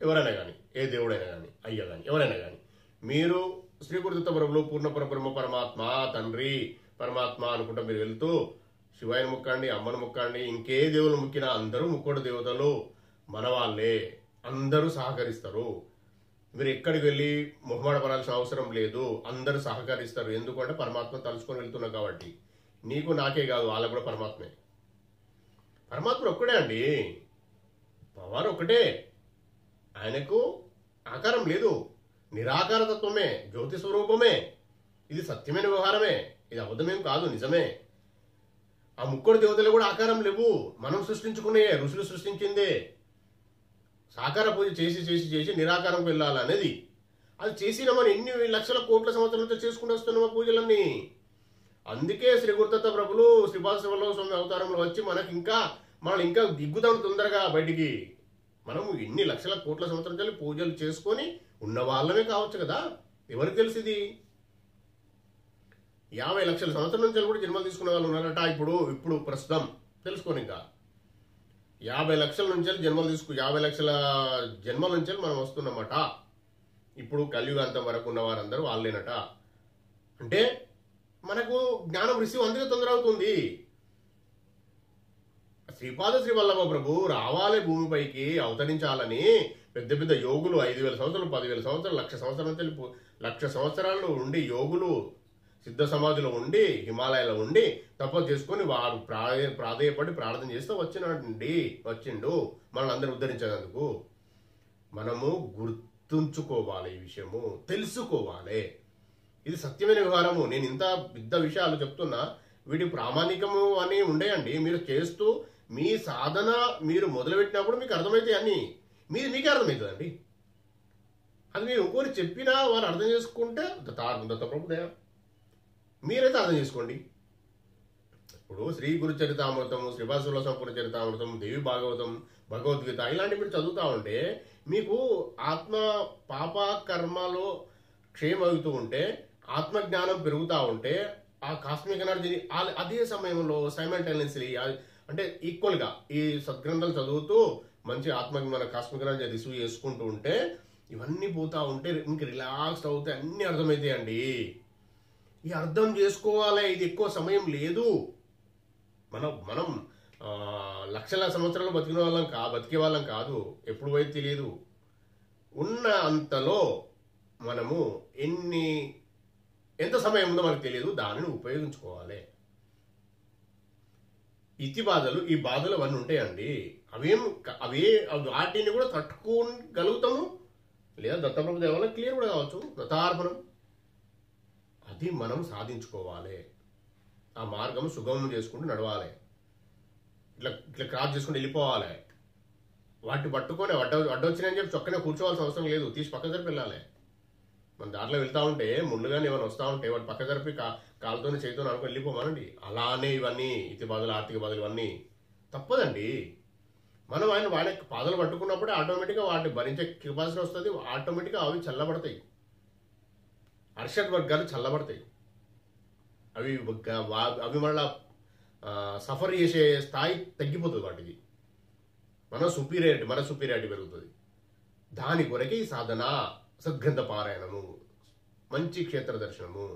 ఎవరైనా కానీ, ఏ దేవుడైనా కానీ, అయ్య కానీ, ఎవరైనా కానీ, మీరు శ్రీ గురుదత్త ప్రభులు పూర్ణ పరబ్రహ్మ పరమాత్మ తండ్రి పరమాత్మ అనుకుంటా మీరు వెళ్తూ శివాయని ముక్కండి, అమ్మను ముక్కండి, ఇంకే దేవులు ముక్కినా అందరూ ముక్కోటి దేవతలు మన వాళ్ళే, అందరూ సహకరిస్తారు. మీరు ఎక్కడికి వెళ్ళి మొహమాట పడాల్సిన అవసరం లేదు, అందరూ సహకరిస్తారు. ఎందుకంటే పరమాత్మ తలుచుకొని వెళ్తున్నాం కాబట్టి. నీకు నాకే కాదు, వాళ్ళకు కూడా పరమాత్మే. పరమాత్మ ఒక్కడే అండి, పవర్ ఒకటే. ఆయనకు ఆకారం లేదు, నిరాకార తత్వమే, జ్యోతి స్వరూపమే. ఇది సత్యమైన వ్యవహారమే, ఇది అబద్ధమేం కాదు, నిజమే. ఆ ముక్కోటి దేవతలు కూడా ఆకారం లేవు, మనం సృష్టించుకునే, ఋషులు సృష్టించిందే. సాకార పూజ చేసి చేసి చేసి నిరాకారంకి వెళ్ళాలనేది. అది చేసిన మనం ఎన్ని లక్షల కోట్ల సంవత్సరాలతో చేసుకుంటూ వస్తున్నాం ఆ పూజలన్నీ. అందుకే శ్రీ గురుదత్త ప్రభులు శ్రీపాద శివల్లవ స్వామి అవతారంలో వచ్చి మనం ఇంకా దిగ్గుదాం తొందరగా బయటికి. మనం ఎన్ని లక్షల కోట్ల సంవత్సరాలు పూజలు చేసుకొని ఉన్న వాళ్ళమే కావచ్చు కదా, ఎవరికి తెలుసు ఇది? 50 లక్షల సంవత్సరం నుంచి కూడా జన్మలు తీసుకునే వాళ్ళు ఉన్నారట. ఇప్పుడు ప్రస్తుతం తెలుసుకోని ఇంకా 50 లక్షల నుంచి 50 లక్షల జన్మల నుంచి మనం వస్తున్నమాట. ఇప్పుడు కలియుగాంతం వరకు ఉన్న వారందరూ వాళ్ళేనట. అంటే మనకు జ్ఞానం రిసీవ్ అందుకే తొందర అవుతుంది. శ్రీపాద శ్రీ వల్లభ ప్రభు రావాలి భూమిపైకి, అవతరించాలని పెద్ద పెద్ద యోగులు 5,000 సంవత్సరాలు, 10,000 సంవత్సరాలు, 1,00,000 సంవత్సరాలు 1,00,000 సంవత్సరాలు ఉండి యోగులు సిద్ధ సమాధిలో ఉండి హిమాలయాలో ఉండి తపస్సు చేసుకుని వారు ప్రాధేయపడి ప్రార్థన చేస్తూ వచ్చిండు మనల్ని అందరూ ఉద్ధరించేందుకు. మనము గుర్తుంచుకోవాలి, ఈ విషయము తెలుసుకోవాలి. ఇది సత్యమైన వ్యవహారము. నేను ఇంత పెద్ద విషయాలు చెప్తున్నా, వీటి ప్రామాణికము అని ఉండేయండి. మీరు చేస్తూ మీ సాధన మీరు మొదలుపెట్టినప్పుడు మీకు అర్థమవుతాయి అన్ని, మీకే అర్థమవుతుందండి. అది మీరు ఇంకోటి చెప్పినా వారు అర్థం చేసుకుంటే దత్త ప్రభుదయ, మీరైతే అర్థం చేసుకోండి. ఇప్పుడు శ్రీ గురు చరితామృతము, శ్రీపాద శివల్లవ స్వామి చరితామృతం, దేవి భాగవతం, భగవద్గీత ఇలాంటివి మీరు చదువుతూ ఉంటే మీకు ఆత్మ పాప కర్మలో క్షేమవుతూ ఉంటే, ఆత్మజ్ఞానం పెరుగుతూ ఉంటే, ఆ కాస్మిక్ ఎనర్జీని అదే సమయంలో సైమల్టేనియస్లీ అంటే ఈక్వల్గా ఈ సద్గ్రంథాలు చదువుతూ మంచి మన కాస్మిక్ ఎనర్జీ రిసీవ్ చేసుకుంటూ ఉంటే, ఇవన్నీ పోతా ఉంటే ఇంక రిలాక్స్డ్ అవుతాయి, అన్ని అర్థమవుతాయండి. ఈ అర్థం చేసుకోవాలి, ఇది ఎక్కువ సమయం లేదు. మనం లక్షల సంవత్సరాలు బతికే వాళ్ళం కాదు, ఎప్పుడు పోయి తెలియదు. ఉన్న అంతలో మనము ఎంత సమయం ఉందో మనకు తెలియదు, దానిని ఉపయోగించుకోవాలి. ఇతి బాధలు, ఈ బాధలు అవన్నీ ఉంటాయండి. వాటిని కూడా తట్టుకోగలుగుతాము, లేదా దత్తప్రభు దేవాల క్లియర్ కూడా కావచ్చు, దత్తార్పణం. అది మనం సాధించుకోవాలి. ఆ మార్గం సుగమం చేసుకుంటూ నడవాలి. ఇట్లా క్రాస్ చేసుకుంటూ వెళ్ళిపోవాలి. వాటిని పట్టుకొని అడ్డొచ్చినాయని చెప్పి చొక్కనే కూర్చోవాల్సిన అవసరం లేదు, తీసి పక్క జరిపి వెళ్ళాలి. మన దాంట్లో వెళ్తా ఉంటే ముందుగానే ఏమైనా వస్తూ ఉంటే వాటి పక్క జరిపి కాలుతోనే చేతితో అనుకుని వెళ్ళిపోమానండి. అలానే ఇవన్నీ ఇతి బాధలు, ఆర్థిక బాధలు ఇవన్నీ తప్పదండి. మనం వాడి పాదలు పట్టుకున్నప్పుడే ఆటోమేటిక్గా వాటిని భరించే కెపాసిటీ వస్తుంది. ఆటోమేటిక్గా అవి చల్లబడతాయి, అర్షడ్ వర్గాలు చల్లబడతాయి. అవి మళ్ళా సఫర్ చేసే స్థాయి తగ్గిపోతుంది వాటికి. మన సుపీరియారిటీ పెరుగుతుంది. దాని కొరకే ఈ సాధన, సద్గ్రంథ పారాయణము, మంచి క్షేత్ర దర్శనము,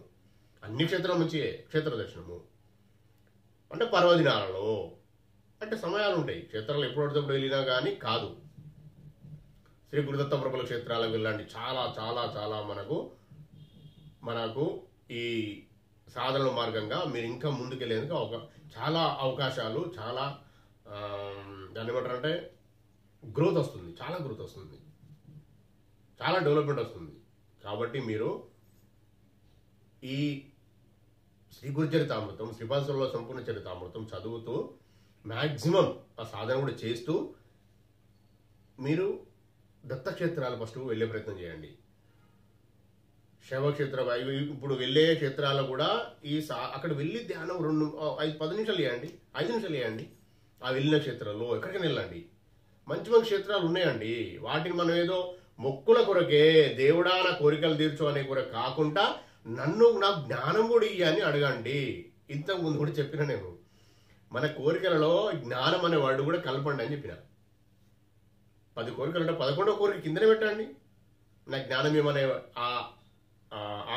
అన్ని క్షేత్రాల నుంచి క్షేత్ర దర్శనము. అంటే పర్వదినాలలో అంటే సమయాలు ఉంటాయి, క్షేత్రాలు ఎప్పుడు పడితే వెళ్ళినా కానీ కాదు. శ్రీ గురుదత్త ప్రభుల క్షేత్రాలకు వెళ్ళండి. చాలా చాలా చాలా మనకు ఈ సాధన మార్గంగా మీరు ఇంకా ముందుకెళ్ళేందుకు చాలా అవకాశాలు, చాలా దాన్ని ఏమంటారంటే గ్రోత్ వస్తుంది, చాలా గ్రోత్ వస్తుంది, చాలా డెవలప్మెంట్ వస్తుంది. కాబట్టి మీరు ఈ శ్రీ గురు చరితామృతం, శ్రీపాద శివల్లవ సంపూర్ణ చరితామృతం చదువుతూ మ్యాక్సిమం ఆ సాధన కూడా చేస్తూ మీరు దత్తక్షేత్రాలు ఫస్ట్ వెళ్ళే ప్రయత్నం చేయండి. శైవక్షేత్ర ఇప్పుడు వెళ్ళే క్షేత్రాలు కూడా అక్కడ వెళ్ళి ధ్యానం 10 నిమిషాలు చేయండి, 5 నిమిషాలు చేయండి. ఆ వెళ్ళిన క్షేత్రాల్లో ఎక్కడికైనా వెళ్ళండి. మంచి మంచి క్షేత్రాలు ఉన్నాయండి. వాటిని మనం ఏదో మొక్కుల కొరకే, దేవుడా నా కోరికలు తీర్చు అనే కొరకు కాకుండా నన్ను నా జ్ఞానం కూడా ఇయ్య అని అడగండి. ఇంతకు ముందు కూడా చెప్పిన నేను, మన కోరికలలో జ్ఞానం అనే వాడు కూడా కలపండి అని చెప్పిన. 10 కోరికలు అంటే 11వ కోరిక కిందనే పెట్టండి, నా జ్ఞానం ఏమనే ఆ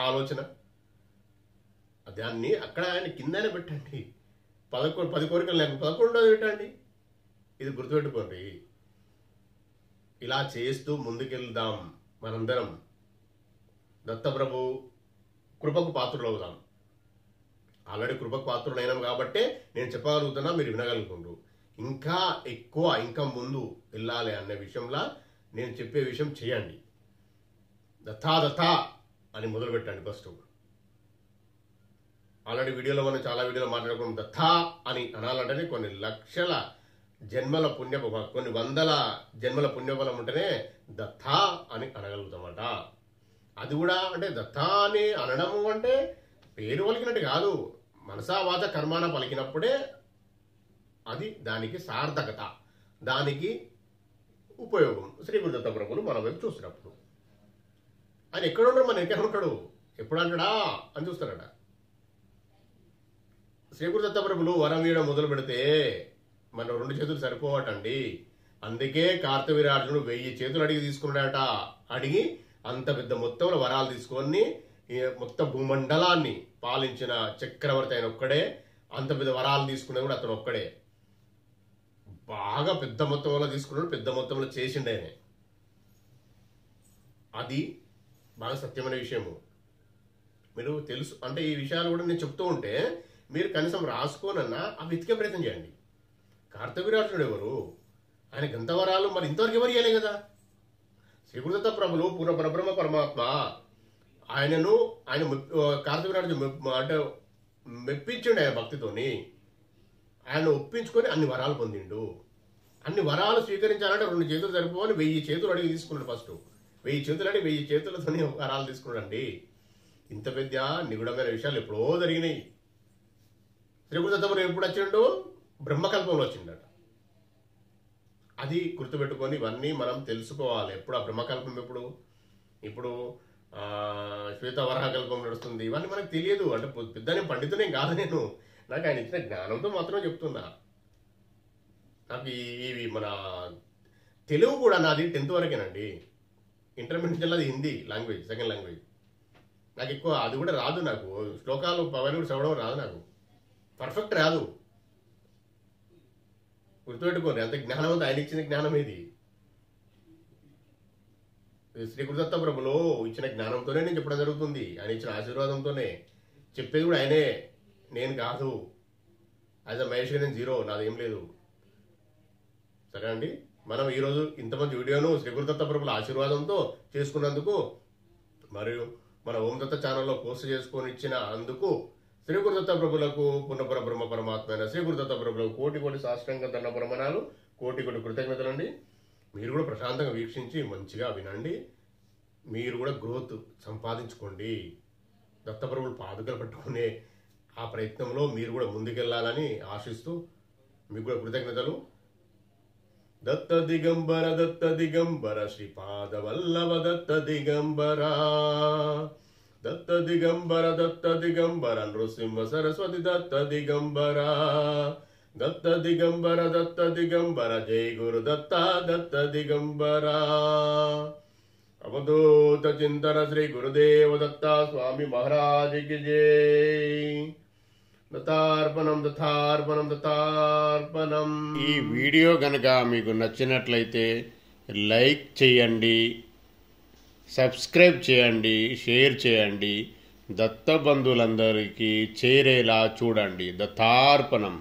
ఆలోచన, దాన్ని అక్కడ ఆయన కిందనే పెట్టండి. 10 కోరికలు లేక 11వ పెట్టండి. ఇది గుర్తుపెట్టుకోండి. ఇలా చేస్తూ ముందుకెళ్దాం. మనందరం దత్తప్రభు కృపకు పాత్రలు అవుదాం. ఆల్రెడీ కృపకు పాత్రలు అయినాం కాబట్టే నేను చెప్పగలుగుతున్నా, మీరు వినగలుగుతుండ్రు. ఇంకా ఎక్కువ, ఇంకా ముందు వెళ్ళాలి అనే విషయంలో నేను చెప్పే విషయం చేయండి. దత్తా అని మొదలు పెట్టండి. ఫస్ట్ ఆల్రెడీ వీడియోలో మనం చాలా వీడియోలో మాట్లాడుకున్నాం. దత్తా అని అనాలంటేనే కొన్ని లక్షల జన్మల కొన్ని వందల జన్మల పుణ్యఫలం ఉంటేనే దత్తా అని అనగలుగుతామట. అది కూడా అంటే దత్తా అని అనడము అంటే పేరు పలికినట్టు కాదు, మనసా వాచ కర్మాన పలికినప్పుడే అది దానికి సార్థకత, దానికి ఉపయోగం. శ్రీ గురు దత్త ప్రభులు మన వైపు చూస్తున్నప్పుడు ఆయన ఎక్కడ ఉంటాడు, మన ఎక్కడ ఉంటాడు, ఎప్పుడు అంటాడా అని చూస్తారట. శ్రీ గురు దత్త ప్రభులు వరం ఇవ్వడం మొదలు పెడితే మన 2 చేతులు సరిపోవటండి. అందుకే కార్తవీర్యార్జునుడు 1000 చేతులు అడిగి తీసుకున్నాడట. అడిగి అంత పెద్ద మొత్తంలో వరాలు తీసుకొని మొత్తం భూమండలాన్ని పాలించిన చక్రవర్తి ఆయన ఒక్కడే. అంత పెద్ద వరాలు తీసుకునేది కూడా అతను ఒక్కడే. బాగా పెద్ద మొత్తంలో తీసుకున్నాడు, పెద్ద మొత్తంలో చేసిండు ఆయన. అది బాగా సత్యమైన విషయము. మీరు తెలుసు అంటే ఈ విషయాలు కూడా నేను చెప్తూ ఉంటే మీరు కనీసం రాసుకోనన్నా అవి వెతికే ప్రయత్నం చేయండి. కార్తవీర్యార్జునుడు ఎవరు, ఆయన గంతవరాలు మరి ఇంతవరకు ఎవరు ఇవ్వలే కదా. శ్రీ గురు దత్త ప్రభులు పూర్ణ పరబ్రహ్మ పరమాత్మ ఆయన కార్తవీర్యార్జునుడు అంటే మెప్పించండి ఆయన భక్తితోని. ఆయన ఒప్పించుకొని అన్ని వరాలు పొందిండు. అన్ని వరాలు స్వీకరించాలంటే 2 చేతులు సరిపోని 1000 చేతులు అడిగి తీసుకున్నాడు. ఫస్ట్ 1000 చేతులు అడిగి 1000 చేతులతో వరాలు తీసుకున్నాడండి. ఇంత పెద్ద నిగుడమైన విషయాలు ఎప్పుడో జరిగినాయి. శ్రీ గురు దత్త ప్రభులు ఎప్పుడు వచ్చిండు, బ్రహ్మకల్పంలో వచ్చిండట. అది గుర్తుపెట్టుకొని ఇవన్నీ మనం తెలుసుకోవాలి. ఎప్పుడు ఆ బ్రహ్మకల్పం ఇప్పుడు శ్వేతవరాహకల్పం నడుస్తుంది, ఇవన్నీ మనకు తెలియదు. అంటే పెద్ద పండితునే కాదు నేను, నాకు ఆయన ఇచ్చిన జ్ఞానంతో మాత్రమే చెప్తున్నా. నాకు ఇవి మన తెలుగు కూడా నాది 10th వరకేనండి. ఇంటర్మీడియట్ అది హిందీ లాంగ్వేజ్, సెకండ్ లాంగ్వేజ్. నాకు ఎక్కువ అది కూడా రాదు. నాకు శ్లోకాలు పవన్ కూడా చదవడం రాదు, నాకు పర్ఫెక్ట్ రాదు. గుర్తుపెట్టుకోండి, అంత జ్ఞానం అంతా ఆయన ఇచ్చిన జ్ఞానం ఇది. శ్రీ గురు దత్త ప్రభులు ఇచ్చిన జ్ఞానంతోనే నేను చెప్పడం జరుగుతుంది. ఆయన ఇచ్చిన ఆశీర్వాదంతోనే చెప్పేది కూడా ఆయనే, నేను కాదు. యాజ్ అ మహేష్ నేను 0, నాదేం లేదు. సరే అండి, మనం ఈరోజు ఇంతమంది వీడియోను శ్రీ గురు దత్త ప్రభుల ఆశీర్వాదంతో చేసుకున్నందుకు, మరియు మన ఓం దత్త ఛానల్లో పోస్ట్ చేసుకొని ఇచ్చిన అందుకు శ్రీ గురు దత్త ప్రభులకు పునఃపర బ్రహ్మ పరమాత్మ అయిన శ్రీ గురు దత్త ప్రభులకు కోటి సాష్టాంగ దండ ప్రమాణాలు, కోటి కృతజ్ఞతలండి. మీరు కూడా ప్రశాంతంగా వీక్షించి మంచిగా వినండి. మీరు కూడా గ్రోత్ సంపాదించుకోండి. దత్తప్రభులు పాదుకలు పట్టుకునే ఆ ప్రయత్నంలో మీరు కూడా ముందుకెళ్లాలని ఆశిస్తూ మీకు కూడా కృతజ్ఞతలు. దత్త దిగంబర శ్రీపాద వల్లభ దత్త దిగంబర, దత్త దిగంబర నృసింహ సరస్వతి దత్త దిగంబర, దత్త దిగంబర జై గురు దత్త దత్త దిగంబర. అవధూత చింతన శ్రీ గురుదేవ దత్త స్వామి మహారాజుకి జై. దత్తార్పణం. ఈ వీడియో గనక మీకు నచ్చినట్లయితే లైక్ చేయండి, సబ్స్క్రైబ్ చేయండి, షేర్ చేయండి. దత్త బంధువులందరికీ చేరేలా చూడండి. దత్తార్పణం.